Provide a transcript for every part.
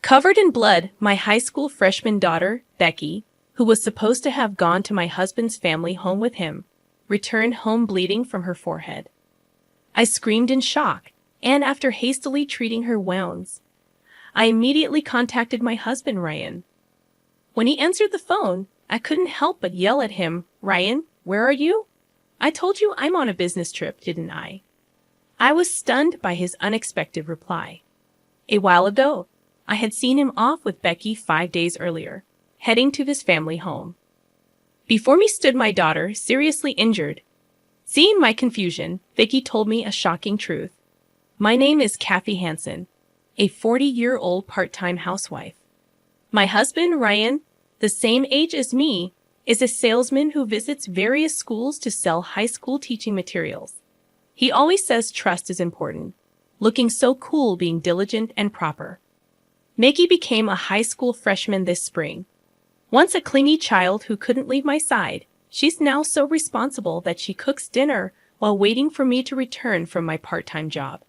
Covered in blood, my high school freshman daughter, Becky, who was supposed to have gone to my husband's family home with him, returned home bleeding from her forehead. I screamed in shock, and after hastily treating her wounds, I immediately contacted my husband, Ryan. When he answered the phone, I couldn't help but yell at him, "Ryan, where are you? I told you I'm on a business trip, didn't I?" I was stunned by his unexpected reply. A while ago, I had seen him off with Becky 5 days earlier, heading to his family home. Before me stood my daughter, seriously injured. Seeing my confusion, Vicky told me a shocking truth. My name is Kathy Hansen, a 40-year-old part-time housewife. My husband, Ryan, the same age as me, is a salesman who visits various schools to sell high school teaching materials. He always says trust is important, looking so cool being diligent and proper. Maggie became a high school freshman this spring. Once a clingy child who couldn't leave my side, she's now so responsible that she cooks dinner while waiting for me to return from my part-time job.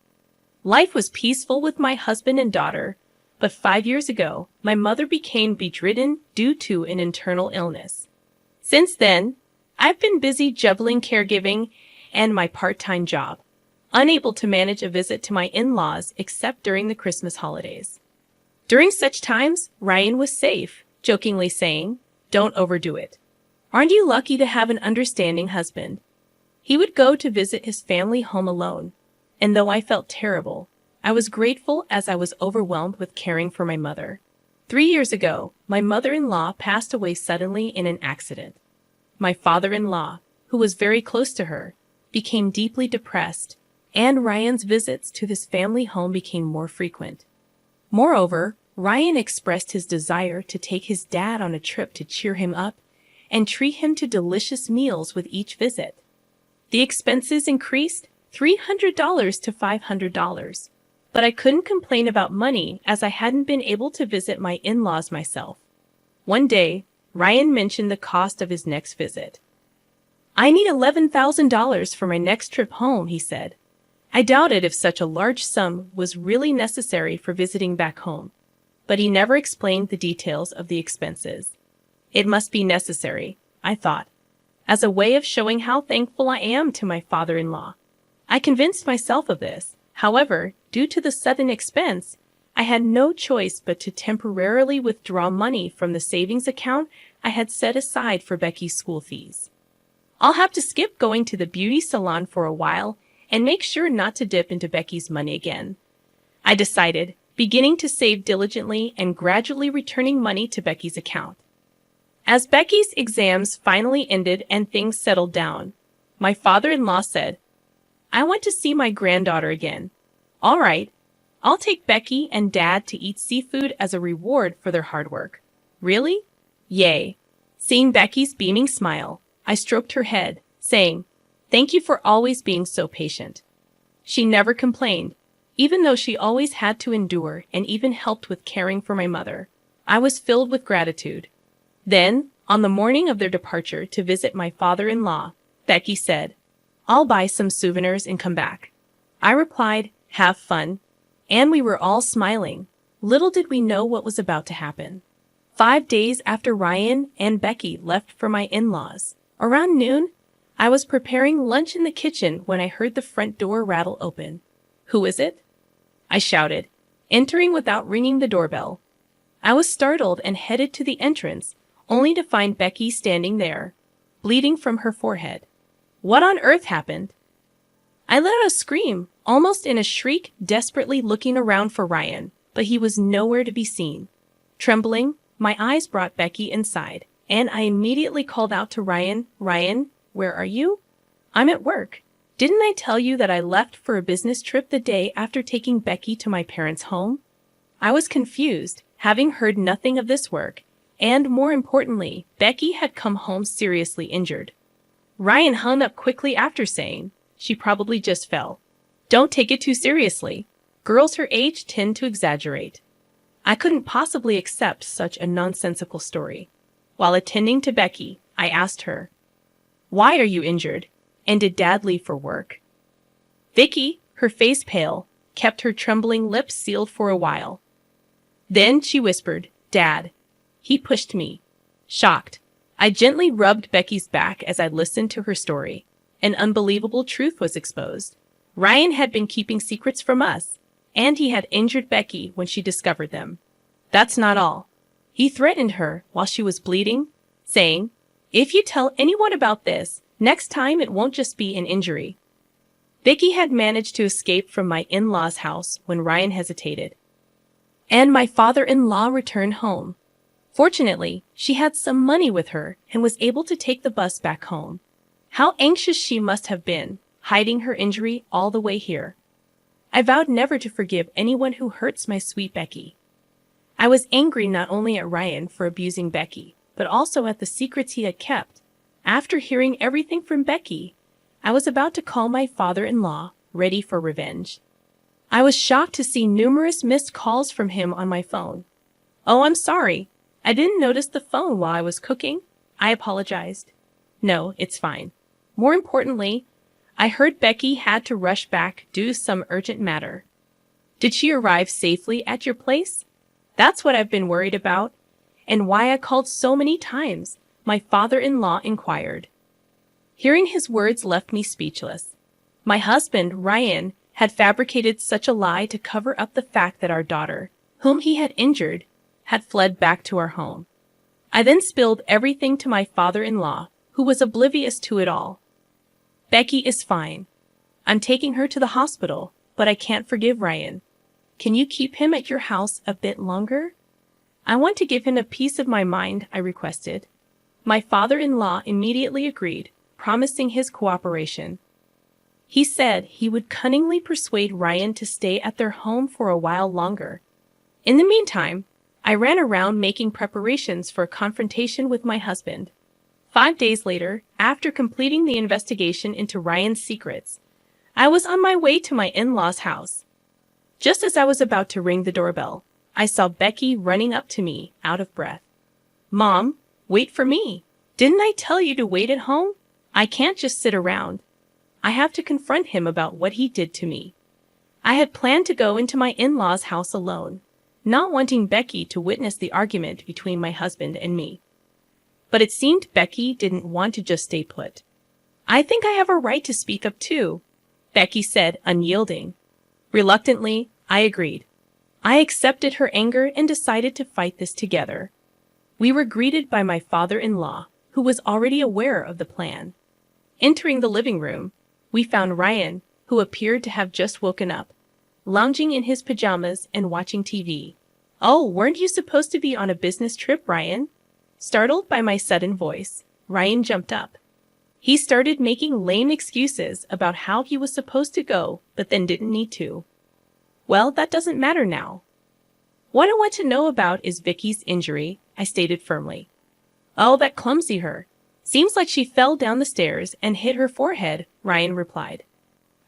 Life was peaceful with my husband and daughter, but 5 years ago, my mother became bedridden due to an internal illness. Since then, I've been busy juggling caregiving and my part-time job, unable to manage a visit to my in-laws except during the Christmas holidays. During such times, Ryan was safe, jokingly saying, "Don't overdo it. Aren't you lucky to have an understanding husband?" He would go to visit his family home alone, and though I felt terrible, I was grateful as I was overwhelmed with caring for my mother. 3 years ago, my mother-in-law passed away suddenly in an accident. My father-in-law, who was very close to her, became deeply depressed, and Ryan's visits to this family home became more frequent. Moreover, Ryan expressed his desire to take his dad on a trip to cheer him up and treat him to delicious meals with each visit. The expenses increased $300 to $500. But I couldn't complain about money as I hadn't been able to visit my in-laws myself. One day, Ryan mentioned the cost of his next visit. "I need $11,000 for my next trip home," he said. I doubted if such a large sum was really necessary for visiting back home, but he never explained the details of the expenses. It must be necessary, I thought, as a way of showing how thankful I am to my father-in-law. I convinced myself of this. However, due to the sudden expense, I had no choice but to temporarily withdraw money from the savings account I had set aside for Becky's school fees. I'll have to skip going to the beauty salon for a while and make sure not to dip into Becky's money again, I decided, beginning to save diligently and gradually returning money to Becky's account. As Becky's exams finally ended and things settled down, my father-in-law said, "I want to see my granddaughter again." "All right, I'll take Becky and Dad to eat seafood as a reward for their hard work." "Really?" "Yay." Seeing Becky's beaming smile, I stroked her head, saying, "Thank you for always being so patient." She never complained, even though she always had to endure and even helped with caring for my mother. I was filled with gratitude. Then, on the morning of their departure to visit my father-in-law, Becky said, "I'll buy some souvenirs and come back." I replied, "Have fun." And we were all smiling. Little did we know what was about to happen. 5 days after Ryan and Becky left for my in-laws, around noon, I was preparing lunch in the kitchen when I heard the front door rattle open. "Who is it?" I shouted, entering without ringing the doorbell. I was startled and headed to the entrance, only to find Becky standing there, bleeding from her forehead. What on earth happened? I let out a scream, almost in a shriek, desperately looking around for Ryan, but he was nowhere to be seen. Trembling, my eyes brought Becky inside, and I immediately called out to Ryan, "Ryan, where are you?" "I'm at work. Didn't I tell you that I left for a business trip the day after taking Becky to my parents' home?" I was confused, having heard nothing of this work, and more importantly, Becky had come home seriously injured. Ryan hung up quickly after saying, "She probably just fell. Don't take it too seriously. Girls her age tend to exaggerate." I couldn't possibly accept such a nonsensical story. While attending to Becky, I asked her, "Why are you injured? And did Dad leave for work?" Vicky, her face pale, kept her trembling lips sealed for a while. Then she whispered, "Dad." He pushed me. Shocked, I gently rubbed Becky's back as I listened to her story. An unbelievable truth was exposed. Ryan had been keeping secrets from us, and he had injured Becky when she discovered them. That's not all. He threatened her while she was bleeding, saying, "If you tell anyone about this, next time it won't just be an injury." Becky had managed to escape from my in-laws' house when Ryan hesitated, and my father-in-law returned home. Fortunately, she had some money with her and was able to take the bus back home. How anxious she must have been, hiding her injury all the way here. I vowed never to forgive anyone who hurts my sweet Becky. I was angry not only at Ryan for abusing Becky, but also at the secrets he had kept. After hearing everything from Becky, I was about to call my father-in-law, ready for revenge. I was shocked to see numerous missed calls from him on my phone. "Oh, I'm sorry. I didn't notice the phone while I was cooking," I apologized. "No, it's fine. More importantly, I heard Becky had to rush back due to some urgent matter." "Did she arrive safely at your place?" "That's what I've been worried about, and why I called so many times," my father-in-law inquired. Hearing his words left me speechless. My husband, Ryan, had fabricated such a lie to cover up the fact that our daughter, whom he had injured, had fled back to our home. I then spilled everything to my father-in-law, who was oblivious to it all. "Becky is fine. I'm taking her to the hospital, but I can't forgive Ryan. Can you keep him at your house a bit longer? I want to give him a piece of my mind," I requested. My father-in-law immediately agreed, promising his cooperation. He said he would cunningly persuade Ryan to stay at their home for a while longer. In the meantime, I ran around making preparations for a confrontation with my husband. 5 days later, after completing the investigation into Ryan's secrets, I was on my way to my in-laws' house. Just as I was about to ring the doorbell, I saw Becky running up to me, out of breath. "Mom, wait for me. Didn't I tell you to wait at home? I can't just sit around. I have to confront him about what he did to me." I had planned to go into my in-laws' house alone, not wanting Becky to witness the argument between my husband and me. But it seemed Becky didn't want to just stay put. "I think I have a right to speak up too," Becky said, unyielding. Reluctantly, I agreed. I accepted her anger and decided to fight this together. We were greeted by my father-in-law, who was already aware of the plan. Entering the living room, we found Ryan, who appeared to have just woken up, lounging in his pajamas and watching TV. "Oh, weren't you supposed to be on a business trip, Ryan?" Startled by my sudden voice, Ryan jumped up. He started making lame excuses about how he was supposed to go, but then didn't need to. "Well, that doesn't matter now. What I want to know about is Vicky's injury," I stated firmly. "Oh, that clumsy her. Seems like she fell down the stairs and hit her forehead," Ryan replied.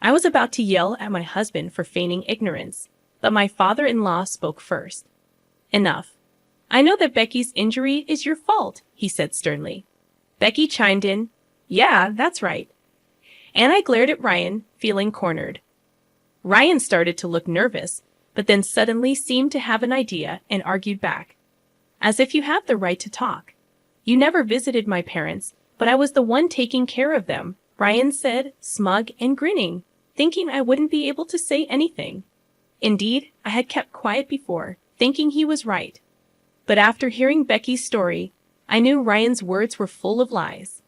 I was about to yell at my husband for feigning ignorance, but my father-in-law spoke first. "Enough. I know that Becky's injury is your fault," he said sternly. Becky chimed in, "Yeah, that's right." And I glared at Ryan, feeling cornered. Ryan started to look nervous, but then suddenly seemed to have an idea and argued back. "As if you have the right to talk. You never visited my parents, but I was the one taking care of them," Ryan said, smug and grinning, thinking I wouldn't be able to say anything. Indeed, I had kept quiet before, thinking he was right. But after hearing Becky's story, I knew Ryan's words were full of lies.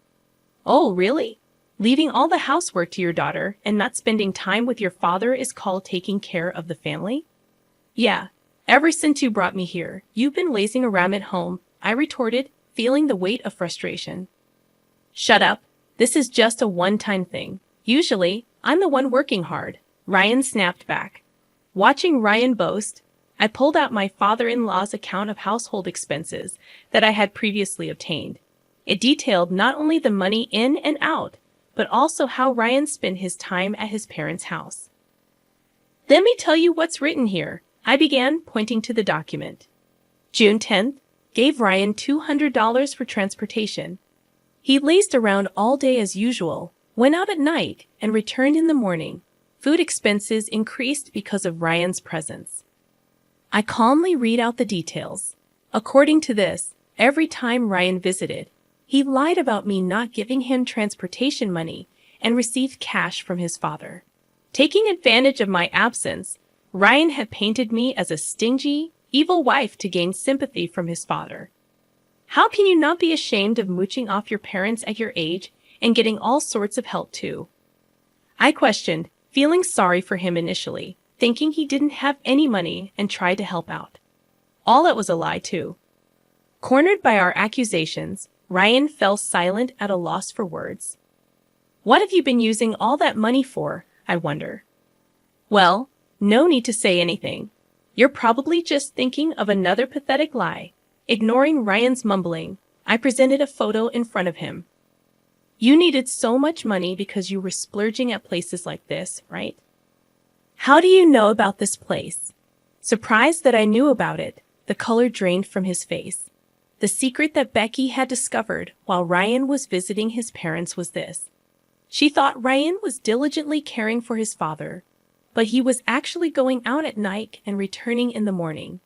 "Oh, really? Leaving all the housework to your daughter and not spending time with your father is called taking care of the family?" "Yeah, ever since you brought me here, you've been lazing around at home," I retorted, feeling the weight of frustration. "Shut up. This is just a one-time thing. Usually, I'm the one working hard," Ryan snapped back. Watching Ryan boast, I pulled out my father-in-law's account of household expenses that I had previously obtained. It detailed not only the money in and out, but also how Ryan spent his time at his parents' house. "Let me tell you what's written here," I began, pointing to the document. June 10th, gave Ryan $200 for transportation. He lazed around all day as usual, went out at night, and returned in the morning. Food expenses increased because of Ryan's presence. I calmly read out the details. According to this, every time Ryan visited, he lied about me not giving him transportation money and received cash from his father. Taking advantage of my absence, Ryan had painted me as a stingy, evil wife to gain sympathy from his father. How can you not be ashamed of mooching off your parents at your age and getting all sorts of help too? I questioned, feeling sorry for him initially, thinking he didn't have any money, and tried to help out. All that was a lie too. Cornered by our accusations, Ryan fell silent at a loss for words. What have you been using all that money for, I wonder? Well, no need to say anything. You're probably just thinking of another pathetic lie. Ignoring Ryan's mumbling, I presented a photo in front of him. You needed so much money because you were splurging at places like this, right? How do you know about this place? Surprised that I knew about it, the color drained from his face. The secret that Becky had discovered while Ryan was visiting his parents was this. She thought Ryan was diligently caring for his father, but he was actually going out at night and returning in the morning.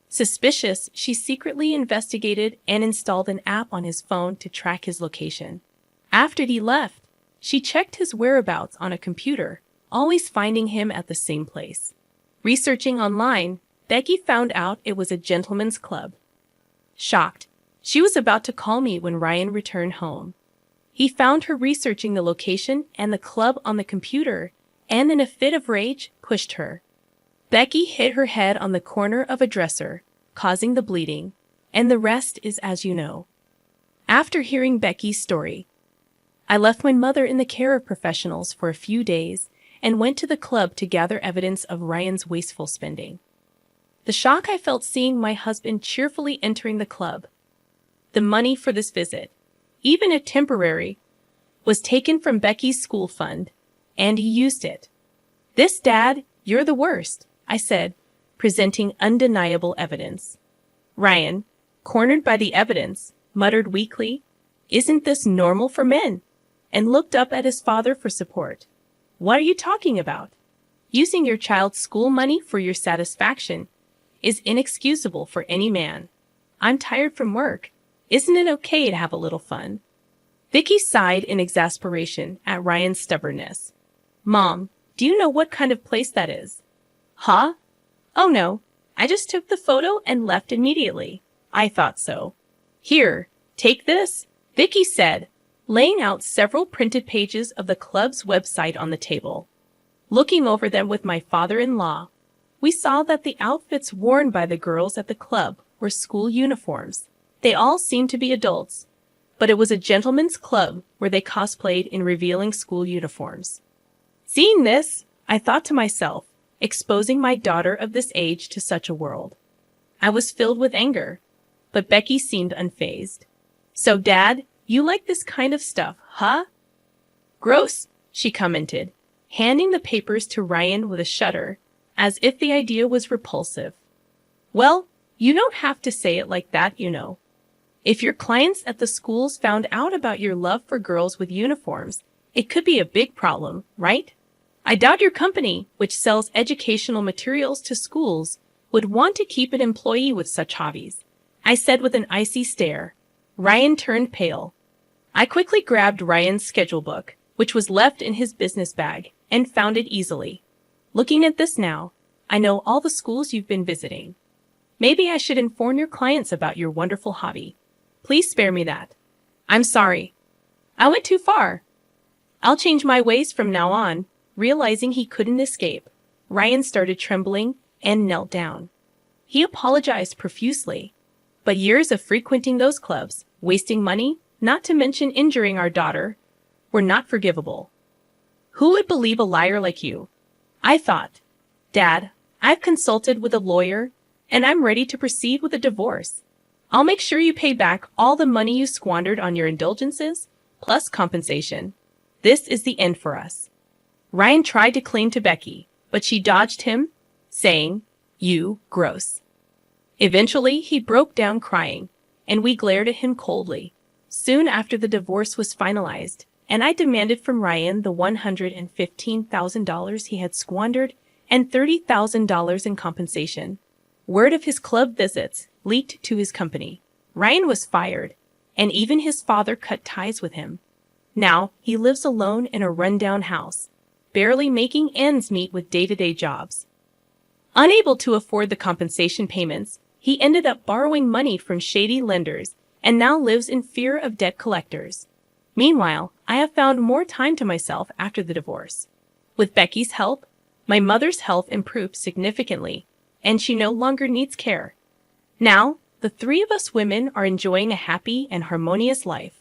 Suspicious, she secretly investigated and installed an app on his phone to track his location. After he left, she checked his whereabouts on a computer, always finding him at the same place. Researching online, Becky found out it was a gentleman's club. Shocked, she was about to call me when Ryan returned home. He found her researching the location and the club on the computer, and in a fit of rage, pushed her. Becky hit her head on the corner of a dresser, causing the bleeding, and the rest is as you know. After hearing Becky's story, I left my mother in the care of professionals for a few days and went to the club to gather evidence of Ryan's wasteful spending. The shock I felt seeing my husband cheerfully entering the club. The money for this visit, even if temporary, was taken from Becky's school fund, and he used it. This, Dad, you're the worst, I said, presenting undeniable evidence. Ryan, cornered by the evidence, muttered weakly, "Isn't this normal for men?" and looked up at his father for support. What are you talking about? Using your child's school money for your satisfaction is inexcusable for any man. I'm tired from work. Isn't it okay to have a little fun? Vicky sighed in exasperation at Ryan's stubbornness. Mom, do you know what kind of place that is? Huh? Oh no, I just took the photo and left immediately. I thought so. Here, take this, Vicky said, laying out several printed pages of the club's website on the table. Looking over them with my father-in-law, we saw that the outfits worn by the girls at the club were school uniforms. They all seemed to be adults, but it was a gentleman's club where they cosplayed in revealing school uniforms. Seeing this, I thought to myself, exposing my daughter of this age to such a world. I was filled with anger, but Becky seemed unfazed. So, Dad, you like this kind of stuff, huh? Gross, she commented, handing the papers to Ryan with a shudder, as if the idea was repulsive. Well, you don't have to say it like that, you know. If your clients at the schools found out about your love for girls with uniforms, it could be a big problem, right? I doubt your company, which sells educational materials to schools, would want to keep an employee with such hobbies, I said with an icy stare. Ryan turned pale. I quickly grabbed Ryan's schedule book, which was left in his business bag, and found it easily. Looking at this now, I know all the schools you've been visiting. Maybe I should inform your clients about your wonderful hobby. Please spare me that. I'm sorry. I went too far. I'll change my ways from now on. Realizing he couldn't escape, Ryan started trembling and knelt down. He apologized profusely. But years of frequenting those clubs, wasting money, not to mention injuring our daughter, were not forgivable. Who would believe a liar like you? I thought. Dad, I've consulted with a lawyer, and I'm ready to proceed with a divorce. I'll make sure you pay back all the money you squandered on your indulgences, plus compensation. This is the end for us. Ryan tried to cling to Becky, but she dodged him, saying, "You gross." Eventually, he broke down crying, and we glared at him coldly. Soon after the divorce was finalized, and I demanded from Ryan the $115,000 he had squandered and $30,000 in compensation. Word of his club visits leaked to his company. Ryan was fired, and even his father cut ties with him. Now, he lives alone in a rundown house, barely making ends meet with day-to-day jobs. Unable to afford the compensation payments, he ended up borrowing money from shady lenders and now lives in fear of debt collectors. Meanwhile, I have found more time to myself after the divorce. With Becky's help, my mother's health improved significantly, and she no longer needs care. Now, the three of us women are enjoying a happy and harmonious life.